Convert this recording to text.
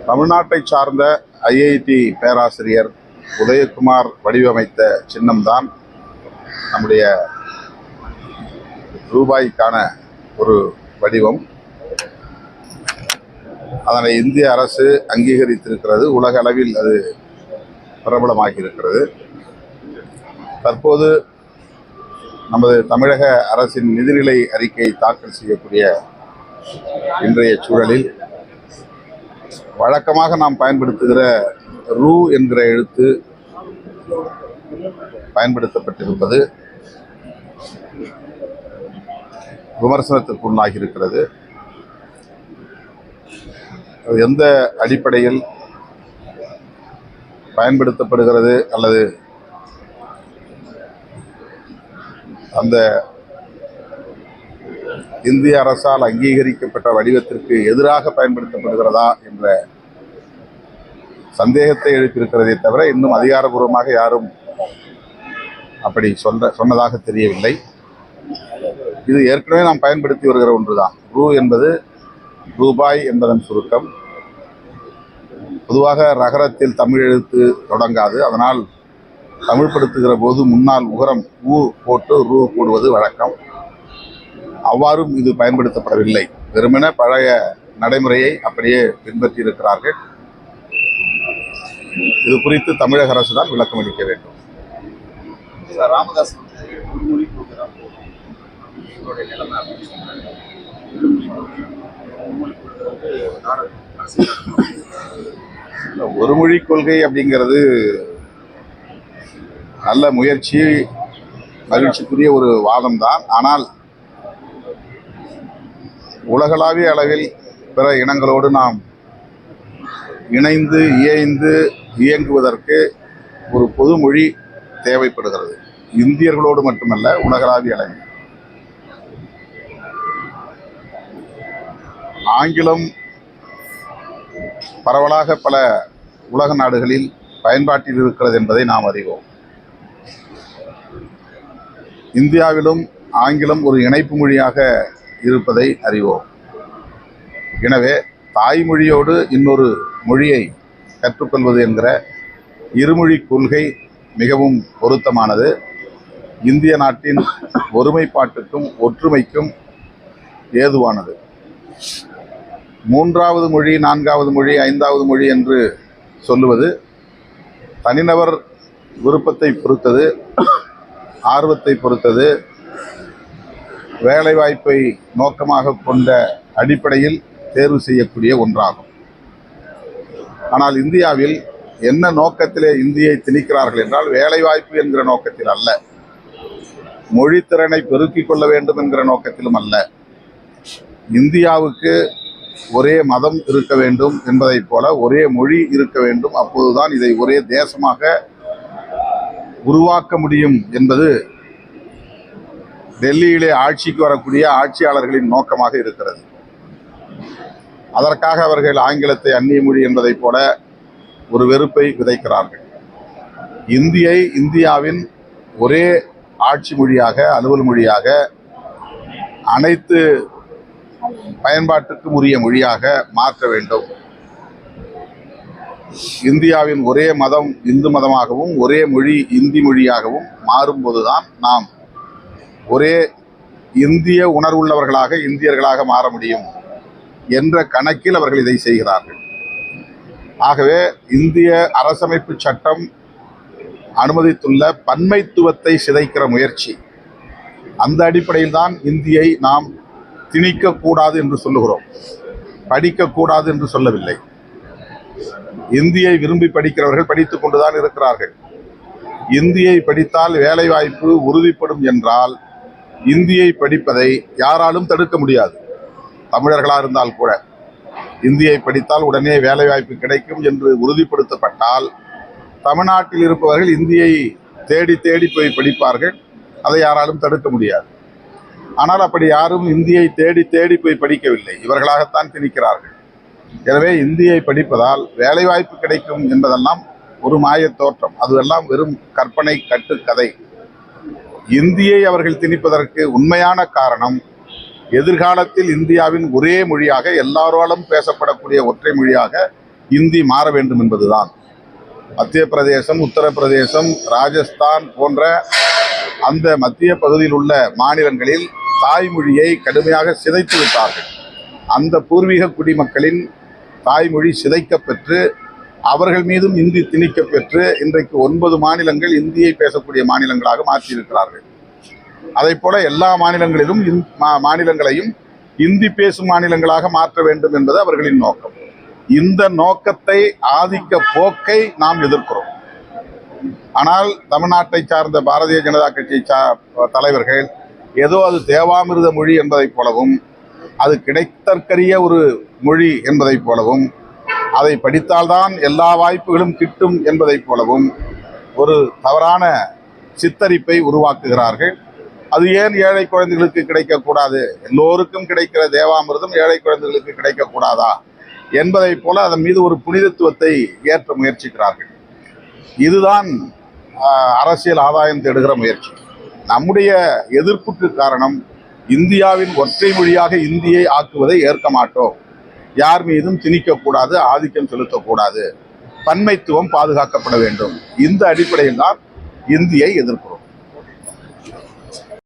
தமிழ்நாட்டை சார்ந்த ஐஐடி பேராசிரியர் உதயகுமார் வடிவமைத்த சின்னம்தான் நம்முடைய ரூபாய்க்கான ஒரு வடிவம். அதனை இந்திய அரசு அங்கீகரித்திருக்கிறது. உலக அளவில் அது பிரபலமாகி இருக்கிறது. தற்போது நமது தமிழக அரசின் நிதிநிலை அறிக்கை தாக்கல் செய்யக்கூடிய இன்றைய சூழலில் வழக்கமாக நாம் பயன்படுத்துகிற ரூ என்கிற எழுத்து பயன்படுத்தப்பட்டிருப்பது விமர்சனத்திற்குள்ளாகி இருக்கிறது. எந்த அடிப்படையில் பயன்படுத்தப்படுகிறது அல்லது அந்த இந்திய அரசால் அங்கீகரிக்கப்பட்ட வடிவத்திற்கு எதிராக பயன்படுத்தப்படுகிறதா என்ற சந்தேகத்தை எழுப்பியிருக்கிறதே தவிர இன்னும் அதிகாரபூர்வமாக யாரும் அப்படி சொன்னதாக தெரியவில்லை. இது ஏற்கனவே நாம் பயன்படுத்தி வருகிற ஒன்றுதான். ரூ என்பது ரூபாய் என்பதன் சுருக்கம். பொதுவாக ரகரத்தில் தமிழ் எழுத்து தொடங்காது. அதனால் தமிழ்படுத்துகிற போது முன்னால் உகரம் ஊ போட்டு ரூ போடுவது வழக்கம். அவ்வாறும் இது பயன்படுத்தப்படவில்லை. வெறுமனே பழைய நடைமுறையை அப்படியே பின்பற்றி இருக்கிறார்கள். இது குறித்து தமிழக அரசு தான் விளக்கம் அளிக்க வேண்டும். ராமதாஸ் ஒரு மொழி கொள்கை அப்படிங்கிறது நல்ல முயற்சி, மகிழ்ச்சிக்குரிய ஒரு வாதம் தான். ஆனால் உலகளாவிய அளவில் பிற இனங்களோடு நாம் இணைந்து இயங்குவதற்கு ஒரு பொது மொழி தேவைப்படுகிறது. இந்தியர்களோடு மட்டுமல்ல, உலகளாவிய அளவில். ஆங்கிலம் பரவலாக பல உலக நாடுகளில் பயன்பாட்டில் இருக்கிறது என்பதை நாம் அறிவோம். இந்தியாவிலும் ஆங்கிலம் ஒரு இணைப்பு மொழியாக இருப்பதை அறிவோம். எனவே தாய்மொழியோடு இன்னொரு மொழியை கற்றுக்கொள்வது என்கிற இருமொழி கொள்கை மிகவும் பொருத்தமானது. இந்திய நாட்டின் ஒருமைப்பாட்டுக்கும் ஒற்றுமைக்கும் ஏதுவானது. மூன்றாவது மொழி, நான்காவது மொழி, ஐந்தாவது மொழி என்று சொல்லுவது தனிநபர் விருப்பத்தை பொறுத்தது, ஆர்வத்தை பொறுத்தது, வேலைவாய்ப்பை நோக்கமாக கொண்ட அடிப்படையில் தேர்வு செய்யக்கூடிய ஒன்றாகும். ஆனால் இந்தியாவில் என்ன நோக்கத்திலே இந்தியை திணிக்கிறார்கள் என்றால், வேலைவாய்ப்பு என்கிற நோக்கத்தில் அல்ல, மொழித்திறனை பெருக்கிக் கொள்ள வேண்டும் என்கிற நோக்கத்திலும் அல்ல. இந்தியாவுக்கு ஒரே மதம் இருக்க வேண்டும் என்பதைப் போல ஒரே மொழி இருக்க வேண்டும். அப்போதுதான் இதை ஒரே தேசமாக உருவாக்க முடியும் என்பது டெல்லியிலே ஆட்சிக்கு வரக்கூடிய ஆட்சியாளர்களின் நோக்கமாக இருக்கிறது. அதற்காக அவர்கள் ஆங்கிலத்தை அந்நிய மொழி என்பதைப் போல ஒரு வெறுப்பை விதைக்கிறார்கள். இந்தியை இந்தியாவின் ஒரே ஆட்சி மொழியாக, அலுவல் மொழியாக, அனைத்து பயன்பாட்டுக்கும் உரிய மொழியாக மாற்ற வேண்டும். இந்தியாவின் ஒரே மதம் இந்து மதமாகவும் ஒரே மொழி இந்தி மொழியாகவும் மாறும்போதுதான் நாம் ஒரே இந்திய உணர்வுள்ளவர்களாக, இந்தியர்களாக மாற முடியும் என்ற கணக்கில் அவர்கள் இதை செய்கிறார்கள். ஆகவே இந்திய அரசமைப்பு சட்டம் அனுமதித்துள்ள பன்மைத்துவத்தை சிதைக்கிற முயற்சி, அந்த அடிப்படையில் தான் இந்தியை நாம் திணிக்கக்கூடாது என்று சொல்லுகிறோம், படிக்கக்கூடாது என்று சொல்லவில்லை. இந்தியை விரும்பி படிக்கிறவர்கள் படித்துக் கொண்டுதான் இருக்கிறார்கள். இந்தியை படித்தால் வேலைவாய்ப்பு உறுதிப்படும் என்றால் இந்தியை படிப்பதை யாராலும் தடுக்க முடியாது. தமிழர்களாக இருந்தால் கூட இந்தியை படித்தால் உடனே வேலைவாய்ப்பு கிடைக்கும் என்று உறுதிப்படுத்தப்பட்டால் தமிழ்நாட்டில் இருப்பவர்கள் இந்தியை தேடி தேடி போய் படிப்பார்கள். அதை யாராலும் தடுக்க முடியாது. ஆனால் அப்படி யாரும் இந்தியை தேடி தேடி போய் படிக்கவில்லை, இவர்களாகத்தான் திணிக்கிறார்கள். எனவே இந்தியை படிப்பதால் வேலைவாய்ப்பு கிடைக்கும் என்பதெல்லாம் ஒரு மாயத் தோற்றம். அதுவெல்லாம் வெறும் கற்பனை கட்டுக்கதை. இந்தியை அவர்கள் திணிப்பதற்கு உண்மையான காரணம், எதிர்காலத்தில் இந்தியாவின் ஒரே மொழியாக எல்லாராலும் பேசப்படக்கூடிய ஒற்றை மொழியாக இந்தி மாற வேண்டும் என்பதுதான். மத்திய பிரதேசம், உத்தரப்பிரதேசம், ராஜஸ்தான் போன்ற அந்த மத்திய பகுதியில் உள்ள மாநிலங்களில் தாய்மொழியை கடுமையாக சிதைத்து விட்டார்கள். அந்த பூர்வீக குடிமக்களின் தாய்மொழி சிதைக்கப்பெற்று அவர்கள் மீதும் இந்தி திணிக்கப்பெற்று இன்றைக்கு 9 மாநிலங்கள் இந்தியை பேசக்கூடிய மாநிலங்களாக மாற்றியிருக்கிறார்கள். அதை போல எல்லா மாநிலங்களிலும் மாநிலங்களையும் இந்தி பேசும் மாநிலங்களாக மாற்ற வேண்டும் என்பது அவர்களின் நோக்கம். இந்த நோக்கத்தை, ஆதிக்க போக்கை நாம் எதிர்க்கிறோம். ஆனால் தமிழ்நாட்டை சார்ந்த பாரதிய ஜனதா கட்சி தலைவர்கள் ஏதோ அது தேவாமிர்த மொழி என்பதைப் போலவும், அது கிடைத்தற்கரிய ஒரு மொழி என்பதைப் போலவும், அதை படித்தால்தான் எல்லா வாய்ப்புகளும் கிட்டும் என்பதைப் போலவும் ஒரு தவறான சித்தரிப்பை உருவாக்குகிறார்கள். அது ஏன் ஏழை குழந்தைகளுக்கு கிடைக்கக்கூடாது, எல்லோருக்கும் கிடைக்கிற தேவாமிர்தம் ஏழை குழந்தைகளுக்கு கிடைக்கக்கூடாதா என்பதைப் போல அதன் மீது ஒரு புனிதத்துவத்தை ஏற்ற முயற்சிக்கிறார்கள். இதுதான் அரசியல் ஆதாயம் தேடுகிற முயற்சி. நம்முடைய எதிர்ப்புக்கு காரணம், இந்தியாவின் ஒற்றை மொழியாக இந்தியை ஆக்குவதை ஏற்க மாட்டோம். யார் மீதும் திணிக்கக்கூடாது, ஆதிக்கம் செலுத்தக்கூடாது, பன்மைத்துவம் பாதுகாக்கப்பட வேண்டும். இந்த அடிப்படையில் தான் இந்தியை எதிர்க்கிறோம்.